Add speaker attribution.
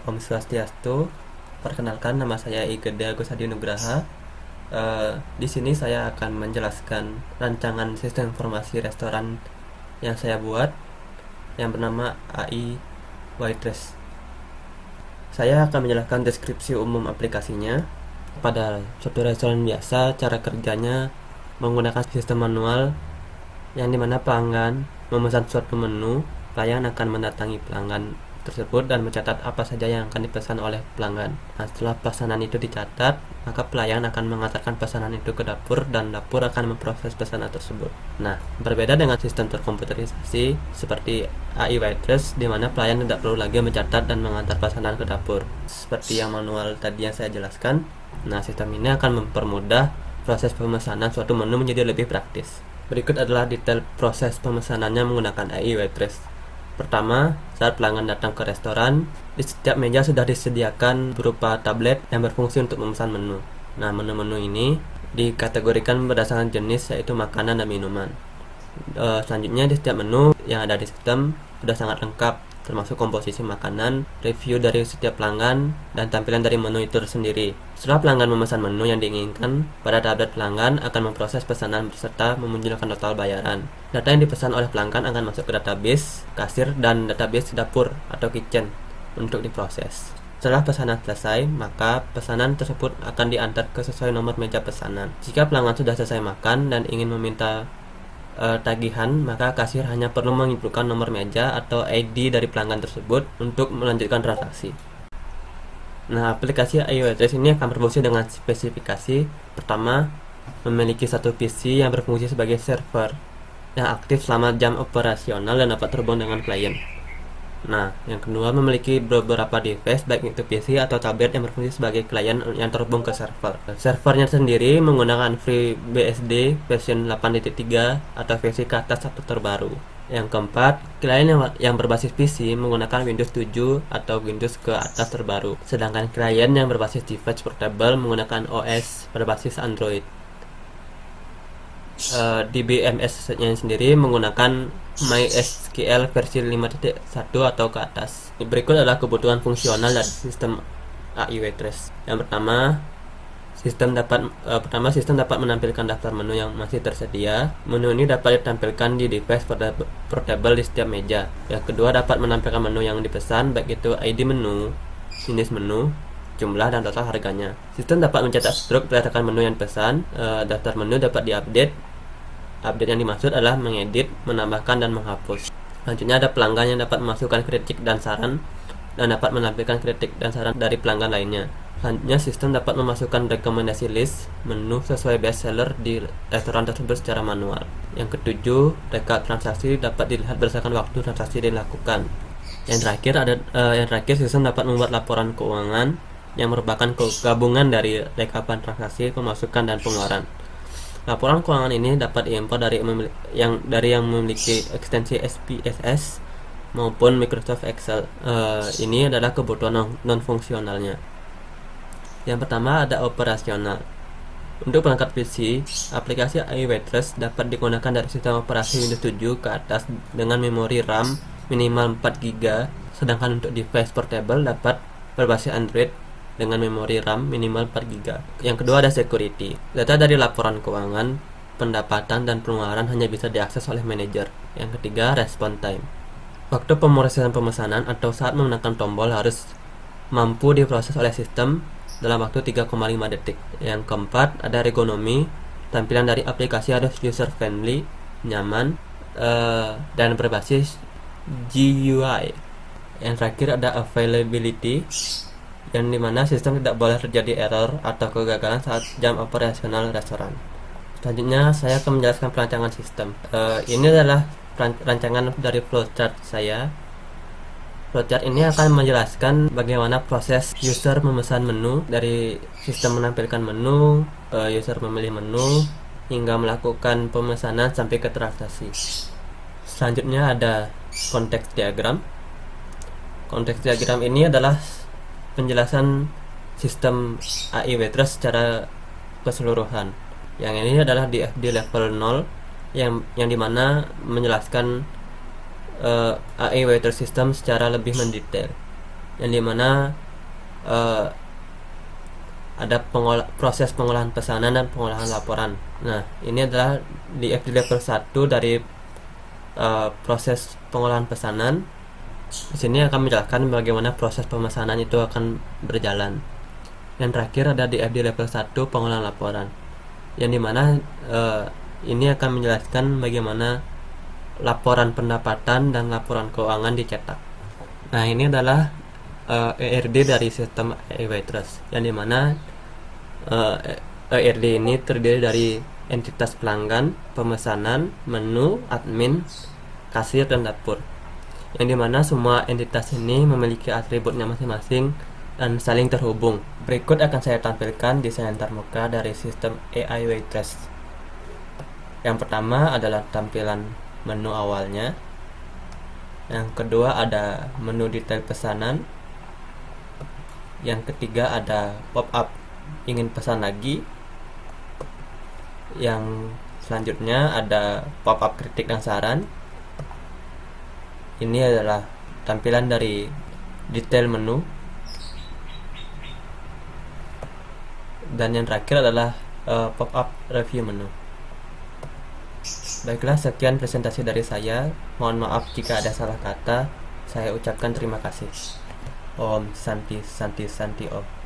Speaker 1: Om Swastiastu. Perkenalkan, nama saya I Gede Agus Hadi Nugraha. Di sini saya akan menjelaskan rancangan sistem informasi restoran yang saya buat yang bernama AI Waitress. Saya akan menjelaskan deskripsi umum aplikasinya. Pada suatu restoran biasa, cara kerjanya menggunakan sistem manual yang dimana pelanggan memesan suatu menu. Pelayan akan mendatangi pelanggan tersebut dan mencatat apa saja yang akan dipesan oleh pelanggan. Nah, setelah pesanan itu dicatat, maka pelayan akan mengantarkan pesanan itu ke dapur dan dapur akan memproses pesanan tersebut. Nah, berbeda dengan sistem terkomputerisasi seperti AI Waitress, di mana pelayan tidak perlu lagi mencatat dan mengantar pesanan ke dapur seperti yang manual tadi yang saya jelaskan. Nah, sistem ini akan mempermudah proses pemesanan suatu menu menjadi lebih praktis. Berikut adalah detail proses pemesanannya menggunakan AI Waitress. Pertama, saat pelanggan datang ke restoran, di setiap meja sudah disediakan berupa tablet yang berfungsi untuk memesan menu. Nah, menu-menu ini dikategorikan berdasarkan jenis, yaitu makanan dan minuman. Selanjutnya, di setiap menu yang ada di sistem sudah sangat lengkap, termasuk komposisi makanan, review dari setiap pelanggan, dan tampilan dari menu itu sendiri. Setelah pelanggan memesan menu yang diinginkan, pada tablet pelanggan akan memproses pesanan serta memunculkan total bayaran. Data yang dipesan oleh pelanggan akan masuk ke database kasir dan database dapur atau kitchen untuk diproses. Setelah pesanan selesai, maka pesanan tersebut akan diantar ke sesuai nomor meja pesanan. Jika pelanggan sudah selesai makan dan ingin meminta tagihan, maka kasir hanya perlu menginputkan nomor meja atau ID dari pelanggan tersebut untuk melanjutkan transaksi. Nah, aplikasi AI Waitress ini akan berfungsi dengan spesifikasi. Pertama, memiliki satu PC yang berfungsi sebagai server yang aktif selama jam operasional dan dapat terhubung dengan klien. Nah, yang kedua, memiliki beberapa device, baik itu PC atau tablet yang berfungsi sebagai klien yang terhubung ke server. Servernya sendiri menggunakan FreeBSD version 8.3 atau versi ke atas atau terbaru. Yang keempat, klien yang berbasis PC menggunakan Windows 7 atau Windows ke atas terbaru. Sedangkan klien yang berbasis device portable menggunakan OS berbasis Android. DBMS-nya sendiri menggunakan MySQL versi 5.1 atau ke atas. Berikut adalah kebutuhan fungsional dari sistem AI Waitress. Yang pertama, sistem dapat menampilkan daftar menu yang masih tersedia. Menu ini dapat ditampilkan di device portable di setiap meja. Yang kedua, dapat menampilkan menu yang dipesan, baik itu ID menu, jenis menu, jumlah, dan total harganya. Sistem dapat mencetak struk berdasarkan menu yang dipesan. Daftar menu dapat diupdate. Update yang dimaksud adalah mengedit, menambahkan, dan menghapus. Selanjutnya ada pelanggan yang dapat memasukkan kritik dan saran dan dapat menampilkan kritik dan saran dari pelanggan lainnya. Selanjutnya, sistem dapat memasukkan rekomendasi list menu sesuai bestseller di restoran tersebut secara manual. Yang ketujuh, rekap transaksi dapat dilihat berdasarkan waktu transaksi dilakukan. Yang terakhir, sistem dapat membuat laporan keuangan yang merupakan gabungan dari rekapan transaksi, pemasukan, dan pengeluaran. Laporan keuangan ini dapat diimpor dari yang memiliki ekstensi SPSS maupun Microsoft Excel. Ini adalah kebutuhan non-fungsionalnya. Yang pertama ada operasional. Untuk perangkat PC, aplikasi AI Waitress dapat digunakan dari sistem operasi Windows 7 ke atas dengan memori RAM minimal 4GB, sedangkan untuk device portable dapat berbasis Android dengan memori RAM minimal 4GB. Yang kedua ada security. Data dari laporan keuangan, pendapatan, dan pengeluaran hanya bisa diakses oleh manajer. Yang ketiga, response time. Waktu pemrosesan pemesanan atau saat menekan tombol harus mampu diproses oleh sistem dalam waktu 3,5 detik. Yang keempat, ada ergonomi. Tampilan dari aplikasi harus user friendly, nyaman, dan berbasis GUI. Yang terakhir ada availability, yang dimana sistem tidak boleh terjadi error atau kegagalan saat jam operasional restoran. Selanjutnya saya akan menjelaskan perancangan sistem. Ini adalah rancangan dari flowchart saya. Flowchart ini akan menjelaskan bagaimana proses user memesan menu, dari sistem menampilkan menu, user memilih menu, hingga melakukan pemesanan sampai ke transaksi. Selanjutnya ada konteks diagram. Konteks diagram ini adalah penjelasan sistem AI Waitress secara keseluruhan. Yang ini adalah di level 0 yang dimana menjelaskan AI Waitress system secara lebih mendetail. yang dimana ada proses pengolahan pesanan dan pengolahan laporan. Nah, ini adalah di FD level 1 dari proses pengolahan pesanan. Di sini akan menjelaskan bagaimana proses pemesanan itu akan berjalan. Yang terakhir ada di FD level 1 pengolahan laporan, yang dimana ini akan menjelaskan bagaimana laporan pendapatan dan laporan keuangan dicetak. Nah, ini adalah ERD dari sistem iWaitrust, yang dimana ERD ini terdiri dari entitas pelanggan, pemesanan, menu, admin, kasir, dan dapur, yang dimana semua entitas ini memiliki atributnya masing-masing dan saling terhubung. Berikut akan saya tampilkan desain antarmuka dari sistem AI Waitress. Yang pertama adalah tampilan menu awalnya. Yang kedua ada menu detail pesanan. Yang ketiga ada pop-up ingin pesan lagi. Yang selanjutnya ada pop-up kritik dan saran. Ini adalah tampilan dari detail menu. Dan yang terakhir adalah pop-up review menu. Baiklah, sekian presentasi dari saya. Mohon maaf jika ada salah kata. Saya ucapkan terima kasih. Om Santi Santi Santi Om.